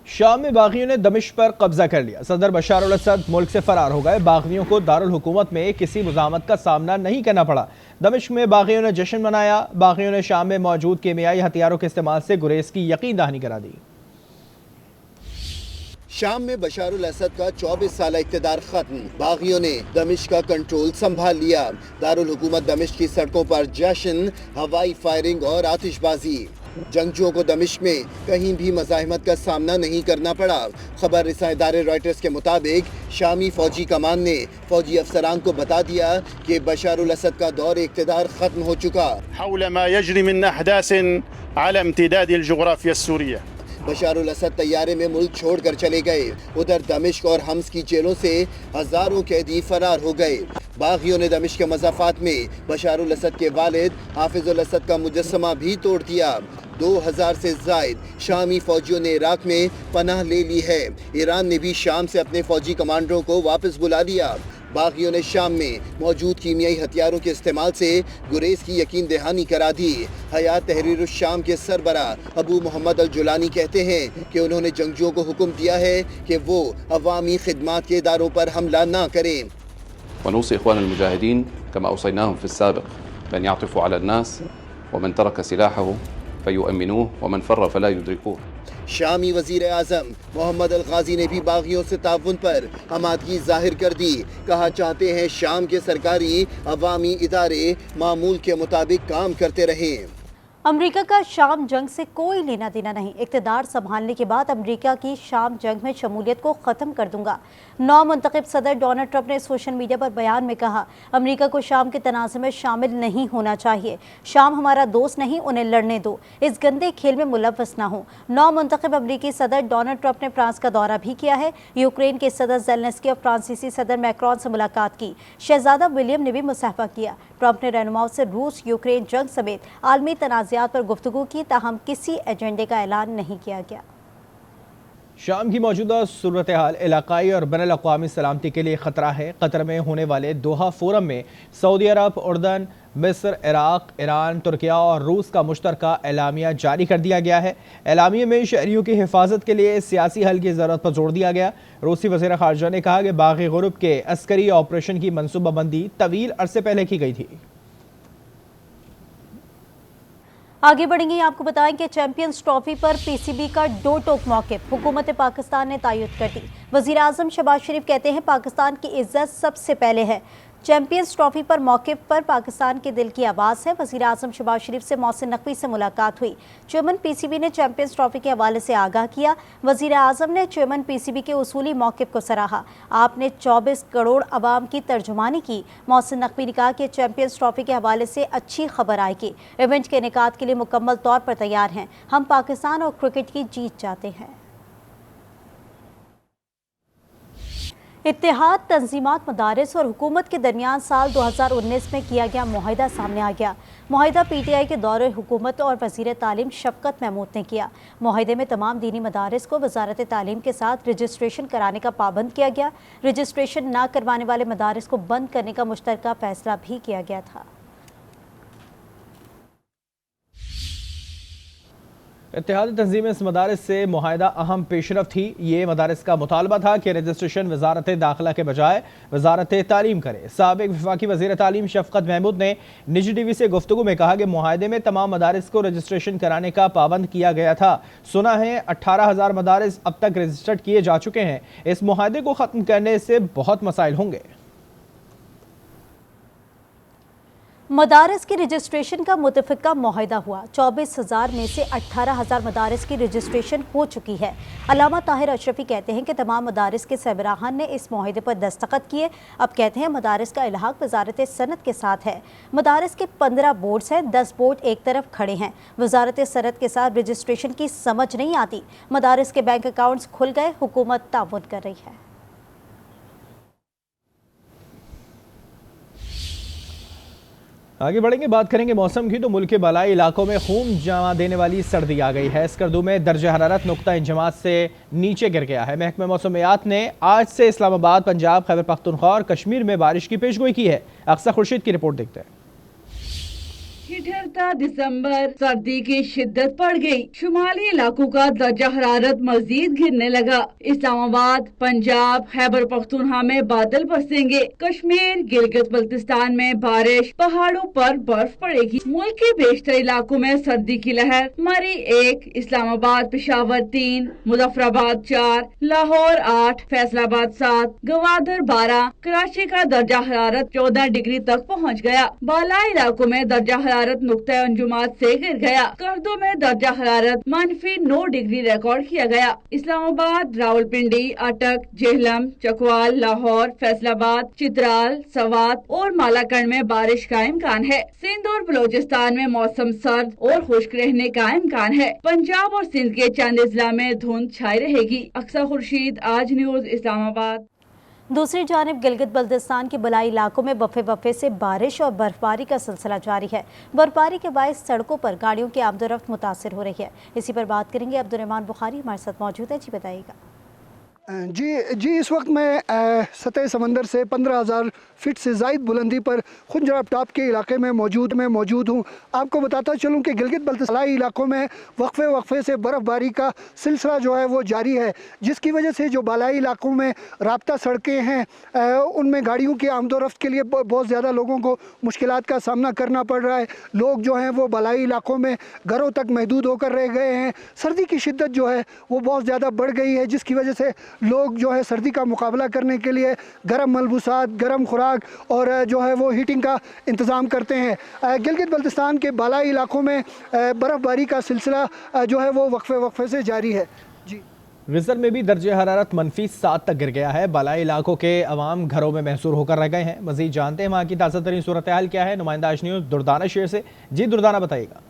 شام میں باغیوں نے دمشق پر قبضہ کر لیا۔ صدر بشار الاسد ملک سے فرار ہو گئے۔ باغیوں کو دارالحکومت میں کسی مزاحمت کا سامنا نہیں کرنا پڑا۔ دمشق میں باغیوں نے جشن منایا۔ باغیوں نے شام میں موجود کیمیائی ہتھیاروں کے استعمال سے گریز کی یقین دہانی کرا دی۔ شام میں بشار الاسد کا 24 سالہ اقتدار ختم، باغیوں نے دمشق کا کنٹرول سنبھال لیا۔ دارالحکومت دمشق کی سڑکوں پر جشن، ہوائی فائرنگ اور آتش بازی۔ جنگجوؤں کو دمشق میں کہیں بھی مزاحمت کا سامنا نہیں کرنا پڑا۔ خبر رساں ادارے رائٹرز کے مطابق شامی فوجی کمان نے فوجی افسران کو بتا دیا کہ بشار الاسد کا دور اقتدار ختم ہو چکا۔ حول ما يجري من احداث على امتداد الجغرافيا السورية۔ بشار الاسد طیارے میں ملک چھوڑ کر چلے گئے۔ ادھر دمشق اور حمص کی جیلوں سے ہزاروں قیدی فرار ہو گئے۔ باغیوں نے دمشق کے مضافات میں بشار الاسد کے والد حافظ الاسد کا مجسمہ بھی توڑ دیا۔ 2000 سے زائد شامی فوجیوں نے عراق میں پناہ لے لی ہے۔ ایران نے بھی شام سے اپنے فوجی کمانڈروں کو واپس بلا لیا۔ باغیوں نے شام میں موجود کیمیائی ہتھیاروں کے استعمال سے گریز کی یقین دہانی کرا دی۔ حیات تحریر الشام کے سربراہ ابو محمد الجولانی کہتے ہیں کہ انہوں نے جنگجوؤں کو حکم دیا ہے کہ وہ عوامی خدمات کے اداروں پر حملہ نہ کریں۔ ونوصي إخوان المجاهدين كما أوصيناهم في السابق بأن يعطفوا على الناس ومن ترك سلاحه فيؤمنوه ومن فر فلا يدركوه۔ شامی وزیر اعظم محمد الغازی نے بھی باغیوں سے تعاون پر آمادگی ظاہر کر دی۔ کہا چاہتے ہیں شام کے سرکاری عوامی ادارے معمول کے مطابق کام کرتے رہیں۔ امریکہ کا شام جنگ سے کوئی لینا دینا نہیں۔ اقتدار سنبھالنے کے بعد امریکہ کی شام جنگ میں شمولیت کو ختم کر دوں گا۔ نو منتخب صدر ڈونلڈ ٹرمپ نے سوشل میڈیا پر بیان میں کہا، امریکہ کو شام کے تنازع میں شامل نہیں ہونا چاہیے۔ شام ہمارا دوست نہیں، انہیں لڑنے دو، اس گندے کھیل میں ملوث نہ ہوں۔ نو منتخب امریکی صدر ڈونلڈ ٹرمپ نے فرانس کا دورہ بھی کیا ہے۔ یوکرین کے صدر زیلنسکی اور فرانسیسی صدر میکرون سے ملاقات کی۔ شہزادہ ولیم نے بھی مصافحہ کیا۔ ٹرمپ نے رہنماؤں سے روس یوکرین جنگ سمیت عالمی تنازعات پر گفتگو کی، تاہم کسی ایجنڈے کا اعلان نہیں کیا گیا۔ شام کی موجودہ صورتحال علاقائی اور بین الاقوامی سلامتی کے لیے خطرہ ہے۔ قطر میں ہونے والے دوحہ فورم میں سعودی عرب، اردن، مصر، عراق، ایران، ترکیہ اور روس کا مشترکہ اعلامیہ جاری کر دیا گیا ہے۔ اعلامیے میں شہریوں کی حفاظت کے لیے سیاسی حل کی ضرورت پر زور دیا گیا۔ روسی وزیر خارجہ نے کہا کہ باغ غرب کے عسکری آپریشن کی منصوبہ بندی طویل عرصے پہلے کی گئی تھی۔ آگے بڑھیں گے، آپ کو بتائیں کہ چیمپئنز ٹرافی پر پی سی بی کا دو ٹوک موقف حکومت پاکستان نے تائید کر دی۔ وزیر اعظم شہباز شریف کہتے ہیں پاکستان کی عزت سب سے پہلے ہے۔ چیمپئنز ٹرافی پر موقف پر پاکستان کے دل کی آواز ہے۔ وزیر اعظم شہباز شریف سے محسن نقوی سے ملاقات ہوئی۔ چیئرمین پی سی بی نے چیمپئنز ٹرافی کے حوالے سے آگاہ کیا۔ وزیر اعظم نے چیئرمین پی سی بی کے اصولی موقف کو سراہا۔ آپ نے 24 کروڑ عوام کی ترجمانی کی۔ محسن نقوی نے کہا کہ چیمپئنز ٹرافی کے حوالے سے اچھی خبر آئے گی۔ ایونٹ کے انعقاد کے لیے مکمل طور پر تیار ہیں۔ ہم پاکستان اور کرکٹ کی جیت چاہتے ہیں۔ اتحاد تنظیمات، مدارس اور حکومت کے درمیان سال 2019 میں کیا گیا معاہدہ سامنے آ گیا۔ معاہدہ پی ٹی آئی کے دور حکومت اور وزیر تعلیم شفقت محمود نے کیا۔ معاہدے میں تمام دینی مدارس کو وزارت تعلیم کے ساتھ رجسٹریشن کرانے کا پابند کیا گیا۔ رجسٹریشن نہ کروانے والے مدارس کو بند کرنے کا مشترکہ فیصلہ بھی کیا گیا تھا۔ اتحاد تنظیم اس مدارس سے معاہدہ اہم پیش رفت تھی۔ یہ مدارس کا مطالبہ تھا کہ رجسٹریشن وزارت داخلہ کے بجائے وزارت تعلیم کرے۔ سابق وفاقی وزیر تعلیم شفقت محمود نے نجی ٹی وی سے گفتگو میں کہا کہ معاہدے میں تمام مدارس کو رجسٹریشن کرانے کا پابند کیا گیا تھا۔ سنا ہے 18,000 مدارس اب تک رجسٹرڈ کیے جا چکے ہیں۔ اس معاہدے کو ختم کرنے سے بہت مسائل ہوں گے۔ مدارس کی رجسٹریشن کا متفقہ معاہدہ ہوا۔ 24,000 میں سے 18,000 مدارس کی رجسٹریشن ہو چکی ہے۔ علامہ طاہر اشرفی کہتے ہیں کہ تمام مدارس کے سربراہان نے اس معاہدے پر دستخط کیے۔ اب کہتے ہیں مدارس کا الحاق وزارت صنعت کے ساتھ ہے۔ مدارس کے 15 بورڈز ہیں، 10 بورڈ ایک طرف کھڑے ہیں۔ وزارت صنعت کے ساتھ رجسٹریشن کی سمجھ نہیں آتی۔ مدارس کے بینک اکاؤنٹس کھل گئے، حکومت تعاون کر رہی ہے۔ آگے بڑھیں گے، بات کریں گے موسم کی۔ تو ملک کے بالائی علاقوں میں خون جما دینے والی سردی آ گئی ہے۔ اسکردو میں درجہ حرارت نقطہ انجماد سے نیچے گر گیا ہے۔ محکمہ موسمیات نے آج سے اسلام آباد، پنجاب، خیبر پختونخوا اور کشمیر میں بارش کی پیشگوئی کی ہے۔ اقصی خورشید کی رپورٹ دیکھتے ہیں۔ ठिठुरता दिसंबर, सर्दी की शिद्दत बढ़ गई। शुमाली इलाकों का दर्जा हरारत मजीद गिरने लगा। इस्लामाबाद, पंजाब, खैबर पख्तूनख्वा में बादल बरसेंगे। कश्मीर, गिलगित बल्तिस्तान में बारिश, पहाड़ों पर बर्फ पड़ेगी। मुल्क के बेशतर इलाकों में सर्दी की लहर। मरी 1, इस्लामाबाद पेशावर 3, मुजफ्फराबाद 4, लाहौर 8, फैसलाबाद 7, गवादर 12, कराची का दर्जा हरारत 14 डिग्री तक पहुँच गया। बालाई इलाकों में दर्जा हरारत नुक्ता अंजुमात से गिर गया। कर्दों में दर्जा हरारत -9 डिग्री रिकॉर्ड किया गया। इस्लामाबाद, रावलपिंडी, अटक, जेहलम, चकवाल, लाहौर, फैसलाबाद, चित्राल, सवात और मालाकंड में बारिश का इम्कान है। सिंध और बलोचिस्तान में मौसम सर्द और खुश्क रहने का इम्कान है। पंजाब और सिंध के चंद अजला में धुंध छाई रहेगी। अक्सर खुर्शीद, आज न्यूज, इस्लामाबाद। दूसरी जानिब गिलगित बल्तिस्तान के बलाई इलाकों में वफ़े से बारिश और बर्फबारी का सिलसिला जारी है। बर्फबारी के बायस सड़कों पर गाड़ियों की आमदोरफ्त मुतासिर हो रही है। इसी पर बात करेंगे। अब्दुर्रहमान बुखारी हमारे साथ मौजूद है। जी बताइएगा। जी इस वक्त मैं सतह समंदर से 15,000 फीट से ज़ायद बुलंदी पर खुंजराब टॉप के इलाके में मौजूद हूँ। आपको बताता चलूँ कि गिलगित बल्तिस्तान इलाकों में वक्फे से बर्फ़बारी का सिलसिला जो है वो जारी है, जिसकी वजह से जो बालाई इलाकों में राब्ता सड़कें हैं उनमें गाड़ियों की आमदोरफ्त के लिए बहुत ज़्यादा लोगों को मुश्किलात का सामना करना पड़ रहा है। लोग जो हैं वो बालाई इलाकों में घरों तक महदूद होकर रह गए हैं। सर्दी की शिद्दत जो है वो बहुत ज़्यादा बढ़ गई है, जिसकी वजह से लोग जो है सर्दी का मुकाबला करने के लिए गर्म मलबूसात, गर्म खुराक और जो है वो हीटिंग का इंतज़ाम करते हैं। गिलगित बल्तिस्तान के बालाई इलाकों में बर्फ़बारी का सिलसिला जो है वो वक्फे से जारी है। जी विज़र में भी दर्जे हरारत -7 तक गिर गया है। बालाई इलाकों के अवाम घरों में महसूर होकर रह गए हैं। मज़ीद जानते हैं वहाँ की ताज़ा तरीन सूरत हाल क्या है। नुमाइंदा आज न्यूज़ दुर्दाना शहर से। जी दुर्दाना बताइएगा।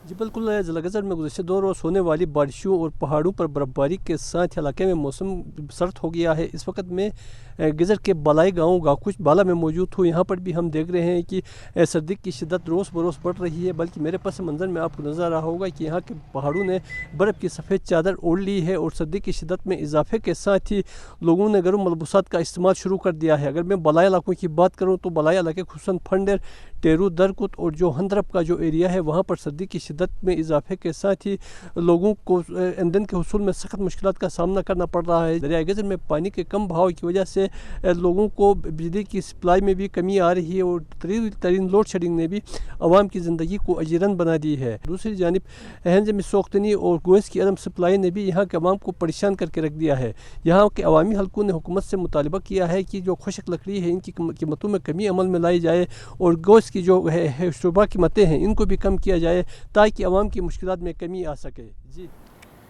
जी बिल्कुल, ज़िला गजर में गुज़श्ते 2 रोज़ होने वाली बारिशों और पहाड़ों पर बर्फबारी के साथ इलाके में मौसम सर्द हो गया है। इस वक्त में गजर के बालाई गाँव गाकुश बाला में मौजूद हूँ। यहाँ पर भी हम देख रहे हैं कि सर्दी की शिद्दत रोज़ बरोज़ बढ़ रही है। बल्कि मेरे पास मंजर में आपको नज़र आ रहा होगा कि यहाँ के पहाड़ों ने बर्फ़ की सफ़ेद चादर ओढ़ ली है और सर्दी की शिद्दत में इजाफे के साथ ही लोगों ने गर्म मलबूसात का इस्तेमाल शुरू कर दिया है। अगर मैं बालाई इलाकों की बात करूँ तो बालाई इलाके खुसन फंडेर, टेरू, दरकुत और जो हंदरब का जो एरिया है वहाँ पर सर्दी की शिद्दत में इजाफे के साथ ही लोगों को ईंधन के हुसूल में सख्त मुश्किलात का सामना करना पड़ रहा है। दरिया गजर में पानी के कम बहाव की वजह से लोगों को बिजली की सप्लाई में भी कमी आ रही है और तरीन लोड शेडिंग ने भी आवाम की ज़िंदगी को अजीरन बना दी है। दूसरी जानिब हंज में सोख्तनी और गैस की अदम सप्लाई ने भी यहाँ के आवाम को परेशान करके रख दिया है। यहाँ के अवामी हलकों ने हुकूमत से मुतालबा किया है कि जो खुशक लकड़ी है इनकी कीमतों में कमी अमल में लाई जाए और गैस की जो है शुबा कीमतें हैं इनको भी कम किया जाए ताकि आवाम की मुश्किलात में कमी आ सके। जी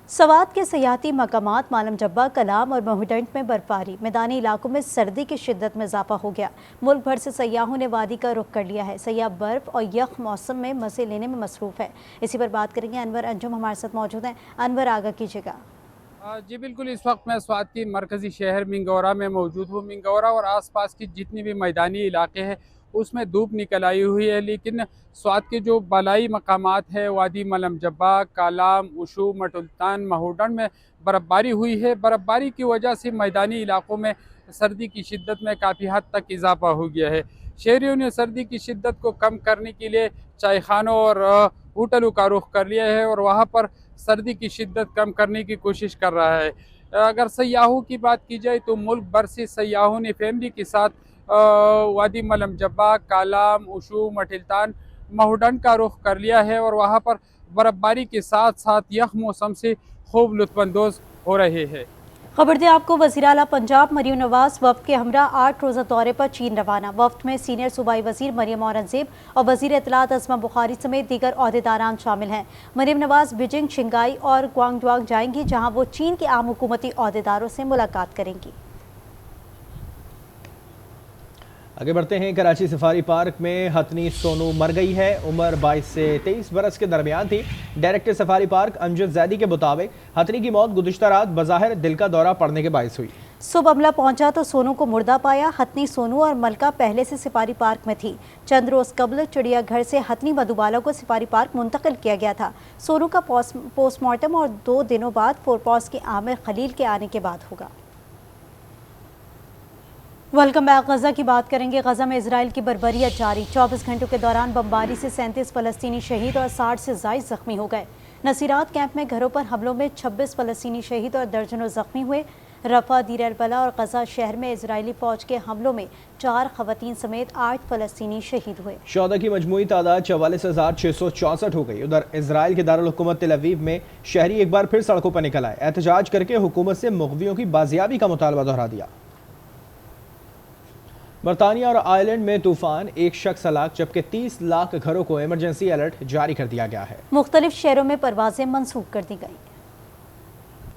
सवात के सयाहती मकामात मालम जब्बा, कलाम और महूडंट में बर्फबारी, मैदानी इलाकों में सर्दी की शिद्दत में इजाफा हो गया। मुल्क भर से सयाहों ने वादी का रुख कर लिया है। सयाह बर्फ और यख मौसम में मज़े लेने में मसरूफ़ है। इसी पर बात करेंगे। अनवर अंजुम हमारे साथ मौजूद हैं। अनवर, आगाह कीजिएगा। जी बिल्कुल, इस वक्त मैं स्वात की मरकज़ी शहर मिंगौरा में मौजूद हूँ। मिंगौरा और आसपास की जितनी भी मैदानी इलाके हैं उसमें धूप निकल आई हुई है, लेकिन स्वात के जो बालाई मकामात है वादी मलम जब्बा, कालाम, उशू, मटुल्तान, महूडन में बर्फ़बारी हुई है। बर्फ़बारी की वजह से मैदानी इलाकों में सर्दी की शिद्दत में काफ़ी हद तक इजाफा हो गया है। शहरियों ने सर्दी की शिद्दत को कम करने के लिए चाय खानों और होटलों का रुख कर लिया है और वहाँ पर सर्दी की शिद्दत कम करने की कोशिश कर रहा है। अगर सयाहों की बात की जाए तो मुल्क भर से सयाहों ने फैमिली के साथ वादी मलम जब्बा, कालाम, उशू, मटिल्तान, महूडन का रुख कर लिया है और वहाँ पर बर्फबारी के साथ साथ यख मौसम से खूब लुत्फानंदोज़ हो रहे हैं। खबर दें आपको, वज़ीर आला पंजाब मरियम नवाज वफ़द के हमरा 8 रोज़ा दौरे पर चीन रवाना। वफ़द में सीनियर सूबाई वज़ीर मरियम औरंगज़ेब और वज़ीर इत्तलात अज़मा बुखारी समेत दीगर ओहदेदारान शामिल हैं। मरियम नवाज बीजिंग, शिंगाई और ग्वांगडुआंग जाएंगी, जहाँ वो चीन के आम हुकूमती ओहदेदारों से मुलाकात करेंगी। आगे बढ़ते हैं। कराची सफारी पार्क में हथनी सोनू मर गई है। उम्र 22 से 23 बरस के दरमियान थी। Director safari park Amjad Zaidi के मुताबिक हथनी की मौत गुज़िश्ता रात बज़ाहिर दिल का दौरा पड़ने के बायस हुई। सुबह अमला पहुंचा तो सोनू को मुर्दा पाया। हथनी सोनू और मलका पहले से सफारी पार्क में थी। चंद रोज कबल चिड़ियाघर से हथनी मधुबाला को सफारी पार्क मुंतकिल किया गया था। सोनू का पोस्टमार्टम और 2 दिनों बाद फोरपॉस के आमिर खलील के आने के बाद होगा। Welcome back. गजा की बात करेंगे। गजा में इजराइल की बर्बरियत जारी। 24 घंटों के दौरान बमबारी से 37 फलस्तीनी शहीद और 60 से ज़ायद जख्मी हो गए। नसीरात कैंप में घरों पर हमलों में 26 फलस्तीनी शहीद और दर्जनों जख्मी हुए। रफा, दीर अल बला और गजा शहर में इजरायली फौज के हमलों में 4 खवातीन समेत 8 फलस्तीनी शहीद हुए। शुहदा की मजमूई तादाद 44,664 हो गई। उधर इजराइल के दारुल हुकूमत तेल अवीव में शहरी एक बार फिर सड़कों पर निकल आए। एहतजाज करके हुकूमत से मुग़वियों की बाजियाबी का मुतालबा दोहरा दिया। बरतानिया और आयरलैंड में तूफान, एक शख्स हलाक, जबकि 30 लाख घरों को इमरजेंसी अलर्ट जारी कर दिया गया है। मुख्तलिफ शहरों में परवाजें मनसूख कर दी गई।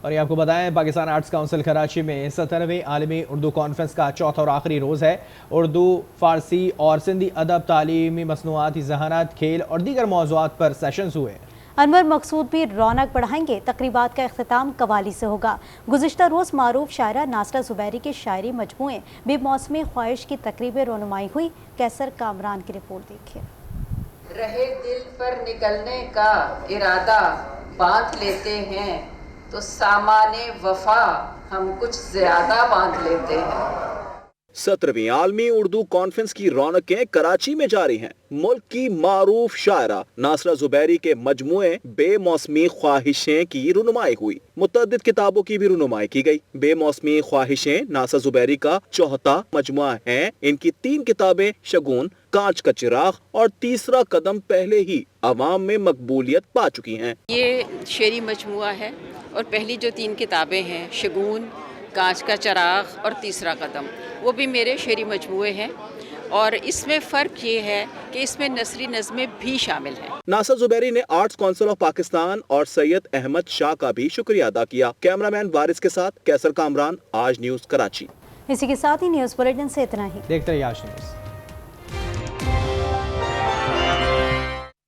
और ये आपको बताएं, पाकिस्तान आर्ट्स काउंसिल कराची में 17वें आलमी उर्दू कॉन्फ्रेंस का चौथा और आखिरी रोज़ है। उर्दू, फारसी और सिंधी अदब, तालीमी मसनूआत, ज़हानत, खेल और दीगर मौज़ूआत पर सेशंस हुए। अनवर मकसूद भी रौनक बढ़ाएंगे। तकरीबात का इख्तिताम कवाली से होगा। गुज़िश्ता रोज़ मारूफ शायरा नासरा ज़ुबैरी के शायरी मजमूए बेमौसमी ख्वाहिश की तकरीब रोनुमाई हुई। कैसर कामरान की रिपोर्ट देखिए। रहे दिल पर निकलने का इरादा बांध लेते हैं तो सामाने वफा हम कुछ ज्यादा बांध लेते हैं। 17वीं आलमी उर्दू कॉन्फ्रेंस की रौनकें कराची में जारी हैं। मुल्क की मारूफ शायरा नासरा ज़ुबैरी के मजमुए बेमौसमी ख्वाहिशें की रुनुमाई हुई। मुतअद्दिद किताबों की भी रुनुमाई की गई। बेमौसमी ख्वाहिशें नासरा ज़ुबैरी का चौथा मजमुआ है। इनकी 3 किताबें शगुन, कांच का चिराग और तीसरा कदम पहले ही अवाम में मकबूलियत पा चुकी हैं। ये शेरी मजमुआ है और पहली जो 3 किताबें हैं शगुन, कांच का चिराग और तीसरा कदम, वो भी मेरे शेरी मजमुए हैं। और इसमें फ़र्क ये है कि इसमें नसरी नज़में भी शामिल हैं। नासर ज़ुबैरी ने आर्ट्स काउंसिल ऑफ पाकिस्तान और सैयद अहमद शाह का भी शुक्रिया अदा किया। कैमरामैन वारिस के साथ कैसर कामरान, आज न्यूज़ कराची। इसी के साथ ही न्यूज़ बुलेटिन से इतना ही। देखते रहिए आज न्यूज़।